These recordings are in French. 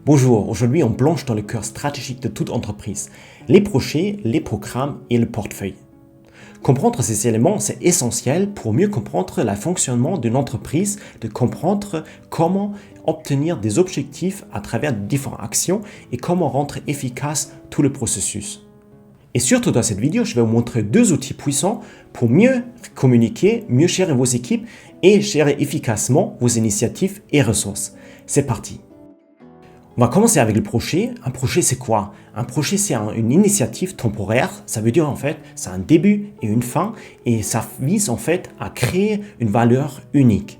Bonjour, aujourd'hui on plonge dans le cœur stratégique de toute entreprise, les projets, les programmes et le portefeuille. Comprendre ces éléments, c'est essentiel pour mieux comprendre le fonctionnement d'une entreprise, de comprendre comment obtenir des objectifs à travers différentes actions et comment rendre efficace tout le processus. Et surtout dans cette vidéo, je vais vous montrer deux outils puissants pour mieux communiquer, mieux gérer vos équipes et gérer efficacement vos initiatives et ressources. C'est parti! On va commencer avec le projet. Un projet, c'est quoi? Un projet, c'est une initiative temporaire. Ça veut dire en fait, c'est un début et une fin et ça vise en fait à créer une valeur unique.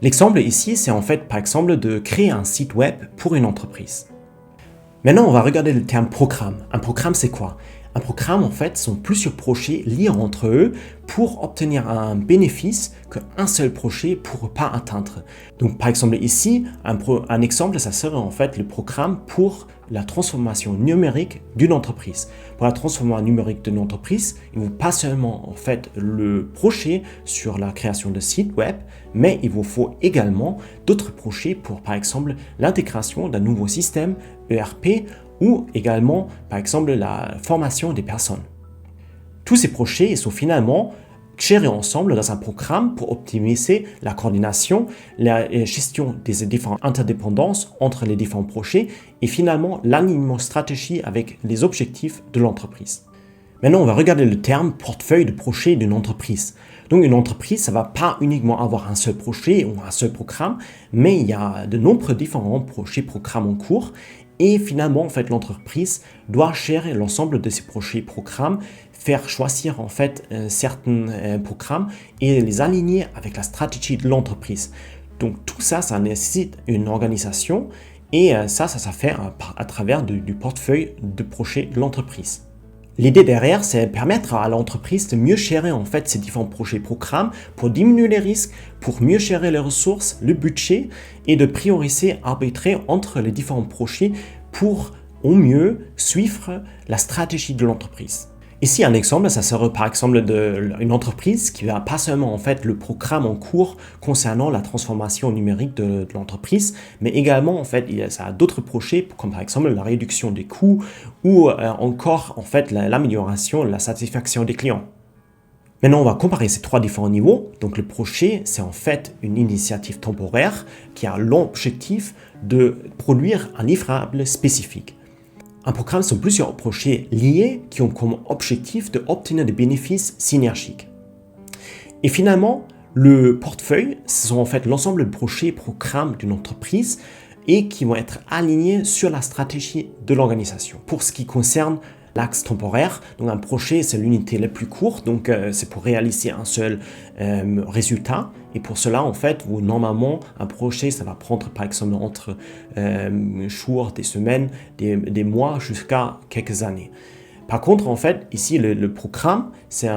L'exemple ici, c'est en fait par exemple de créer un site web pour une entreprise. Maintenant, on va regarder le terme programme. Un programme, c'est quoi? Un programme, en fait, sont plusieurs projets liés entre eux pour obtenir un bénéfice qu'un seul projet ne pourra pas atteindre. Donc, par exemple, ici, un exemple, ça serait en fait le programme pour la transformation numérique d'une entreprise. Pour la transformation numérique d'une entreprise, il ne faut pas seulement en fait le projet sur la création de sites web, mais il vous faut également d'autres projets pour, par exemple, l'intégration d'un nouveau système ERP ou également, par exemple, la formation des personnes. Tous ces projets sont finalement gérés ensemble dans un programme pour optimiser la coordination, la gestion des différentes interdépendances entre les différents projets et finalement l'alignement stratégique avec les objectifs de l'entreprise. Maintenant, on va regarder le terme portefeuille de projet d'une entreprise. Donc, une entreprise, ça ne va pas uniquement avoir un seul projet ou un seul programme, mais il y a de nombreux différents projets, programmes en cours. Et finalement, en fait, l'entreprise doit gérer l'ensemble de ces projets, programmes, faire choisir en fait certains programmes et les aligner avec la stratégie de l'entreprise. Donc, tout ça, ça nécessite une organisation et ça se fait à travers du portefeuille de projets de l'entreprise. L'idée derrière, c'est permettre à l'entreprise de mieux gérer en fait ces différents projets programmes pour diminuer les risques, pour mieux gérer les ressources, le budget et de prioriser, arbitrer entre les différents projets pour au mieux suivre la stratégie de l'entreprise. Ici, un exemple, ça serait par exemple d'une entreprise qui va pas seulement en fait le programme en cours concernant la transformation numérique de l'entreprise, mais également en fait ça a d'autres projets comme par exemple la réduction des coûts ou encore en fait l'amélioration de la satisfaction des clients. Maintenant, on va comparer ces trois différents niveaux. Donc, le projet, c'est en fait une initiative temporaire qui a l'objectif de produire un livrable spécifique. Un programme sont plusieurs projets liés qui ont comme objectif d'obtenir des bénéfices synergiques. Et finalement, le portefeuille, ce sont en fait l'ensemble de projets et programmes d'une entreprise et qui vont être alignés sur la stratégie de l'organisation. Pour ce qui concerne l'axe temporaire, donc un projet, c'est l'unité la plus courte, donc c'est pour réaliser un seul résultat. Et pour cela, en fait, normalement, un projet, ça va prendre par exemple entre jours, des semaines, des mois jusqu'à quelques années. Par contre, en fait, ici, le programme, c'est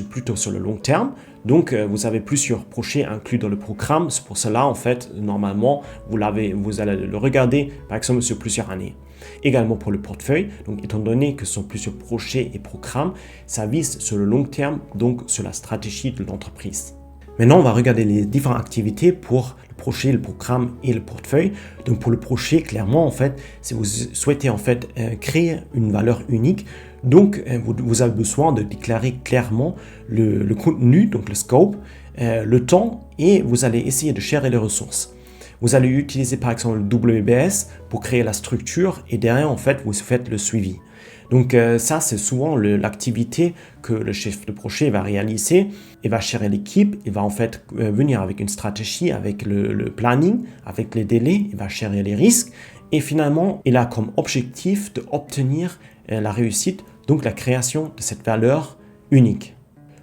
plutôt sur le long terme. Donc, vous avez plusieurs projets inclus dans le programme. C'est pour cela, en fait, normalement, vous allez le regarder, par exemple, sur plusieurs années. Également pour le portefeuille, donc étant donné que ce sont plusieurs projets et programmes, ça vise sur le long terme, donc sur la stratégie de l'entreprise. Maintenant, on va regarder les différentes activités pour le projet, le programme et le portefeuille. Donc, pour le projet, clairement, en fait, si vous souhaitez en fait créer une valeur unique, donc vous avez besoin de déclarer clairement le contenu, donc le scope, le temps, et vous allez essayer de gérer les ressources. Vous allez utiliser par exemple le WBS pour créer la structure et derrière, en fait, vous faites le suivi. Donc ça, c'est souvent l'activité que le chef de projet va réaliser. Il va gérer l'équipe, il va en fait venir avec une stratégie, avec le planning, avec les délais, il va gérer les risques et finalement, il a comme objectif d'obtenir la réussite, donc la création de cette valeur unique.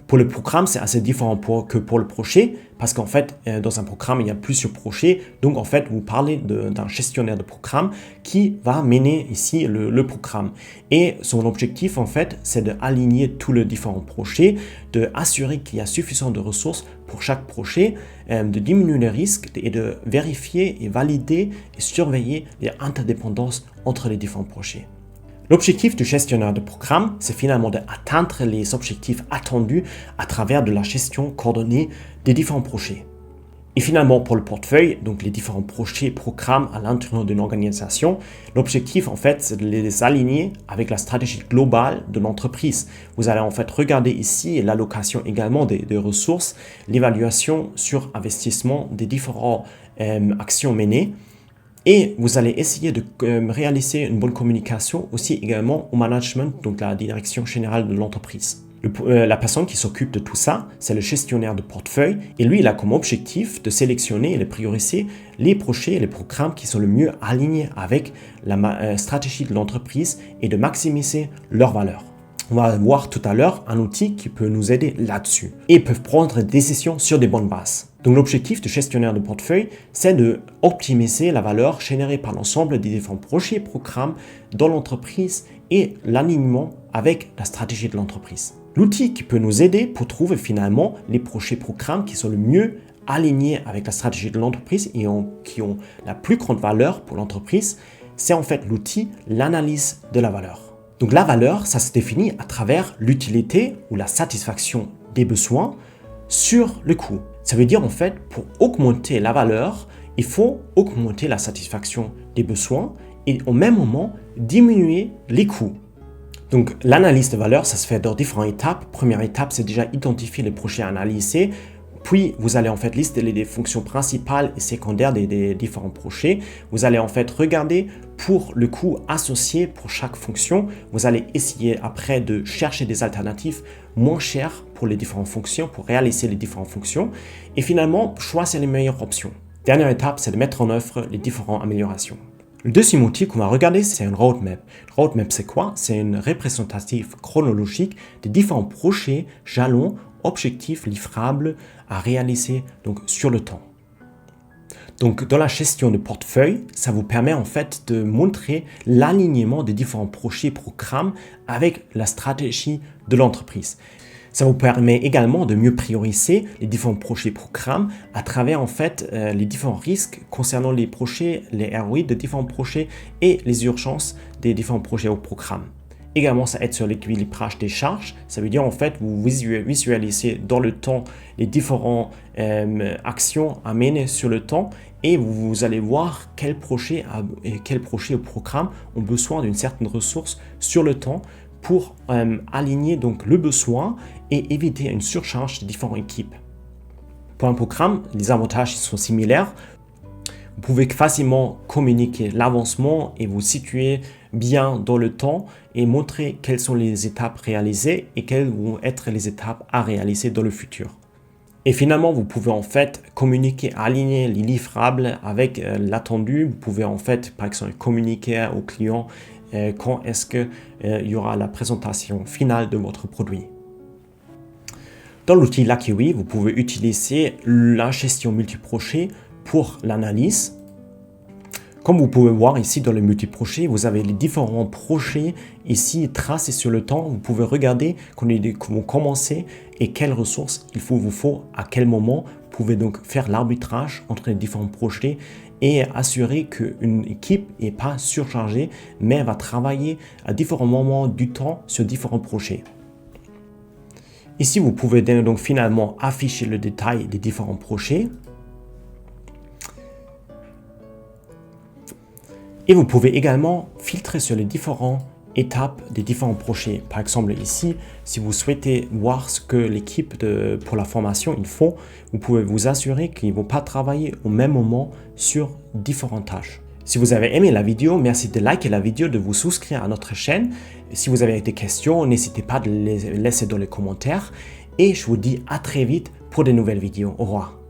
Pour le programme, c'est assez différent que pour le projet parce qu'en fait, dans un programme, il y a plusieurs projets. Donc, en fait, vous parlez d'un gestionnaire de programme qui va mener ici le programme. Et son objectif, en fait, c'est d'aligner tous les différents projets, d'assurer qu'il y a suffisamment de ressources pour chaque projet, de diminuer les risques et de vérifier et valider et surveiller les interdépendances entre les différents projets. L'objectif du gestionnaire de programme, c'est finalement d'atteindre les objectifs attendus à travers de la gestion coordonnée des différents projets. Et finalement, pour le portefeuille, donc les différents projets, programmes à l'intérieur d'une organisation, l'objectif en fait, c'est de les aligner avec la stratégie globale de l'entreprise. Vous allez en fait regarder ici l'allocation également des ressources, l'évaluation sur investissement des différentes actions menées. Et vous allez essayer de réaliser une bonne communication aussi également au management, donc la direction générale de l'entreprise. La personne qui s'occupe de tout ça, c'est le gestionnaire de portefeuille et lui, il a comme objectif de sélectionner et de prioriser les projets et les programmes qui sont le mieux alignés avec la stratégie de l'entreprise et de maximiser leur valeur. On va voir tout à l'heure un outil qui peut nous aider là-dessus et peuvent prendre des décisions sur des bonnes bases. Donc l'objectif du gestionnaire de portefeuille, c'est de optimiser la valeur générée par l'ensemble des différents projets et programmes dans l'entreprise et l'alignement avec la stratégie de l'entreprise. L'outil qui peut nous aider pour trouver finalement les projets et programmes qui sont le mieux alignés avec la stratégie de l'entreprise et qui ont la plus grande valeur pour l'entreprise, c'est en fait l'outil l'analyse de la valeur. Donc la valeur, ça se définit à travers l'utilité ou la satisfaction des besoins sur le coût. Ça veut dire en fait, pour augmenter la valeur, il faut augmenter la satisfaction des besoins et au même moment diminuer les coûts. Donc l'analyse de valeur, ça se fait dans différentes étapes. Première étape, c'est déjà identifier les projets à analyser. Puis, vous allez en fait lister les fonctions principales et secondaires des différents projets. Vous allez en fait regarder pour le coût associé pour chaque fonction. Vous allez essayer après de chercher des alternatives moins chères pour les différentes fonctions, pour réaliser les différentes fonctions. Et finalement, choisir les meilleures options. Dernière étape, c'est de mettre en œuvre les différentes améliorations. Le deuxième outil qu'on va regarder, c'est une roadmap. Roadmap, c'est quoi? C'est une représentative chronologique des différents projets, jalons, objectifs livrables à réaliser donc sur le temps. Donc dans la gestion de portefeuille, ça vous permet en fait de montrer l'alignement des différents projets et programmes avec la stratégie de l'entreprise. Ça vous permet également de mieux prioriser les différents projets et programmes à travers en fait les différents risques concernant les projets, les ROI de différents projets et les urgences des différents projets ou programmes. Également, ça aide sur l'équilibrage des charges. Ça veut dire en fait vous visualisez dans le temps les différentes actions à mener sur le temps et vous allez voir quel projet ou programme ont besoin d'une certaine ressource sur le temps pour aligner donc le besoin et éviter une surcharge des différentes équipes. Pour un programme, les avantages sont similaires. Vous pouvez facilement communiquer l'avancement et vous situer bien dans le temps et montrer quelles sont les étapes réalisées et quelles vont être les étapes à réaliser dans le futur. Et finalement, vous pouvez en fait communiquer, aligner les livrables avec l'attendu. Vous pouvez en fait, par exemple, communiquer au client quand est-ce qu'il y aura la présentation finale de votre produit. Dans l'outil Lakiwi, vous pouvez utiliser la gestion multiprojet pour l'analyse. Comme vous pouvez voir ici dans le multiprojet, vous avez les différents projets ici tracés sur le temps. Vous pouvez regarder quand ils vont commencer et quelles ressources vous faut à quel moment. Vous pouvez donc faire l'arbitrage entre les différents projets et assurer qu'une équipe n'est pas surchargée, mais va travailler à différents moments du temps sur différents projets. Ici, vous pouvez donc finalement afficher le détail des différents projets. Et vous pouvez également filtrer sur les différentes étapes des différents projets. Par exemple ici, si vous souhaitez voir ce que l'équipe pour la formation ils font, vous pouvez vous assurer qu'ils ne vont pas travailler au même moment sur différentes tâches. Si vous avez aimé la vidéo, merci de liker la vidéo, de vous souscrire à notre chaîne. Si vous avez des questions, n'hésitez pas de les laisser dans les commentaires. Et je vous dis à très vite pour de nouvelles vidéos. Au revoir.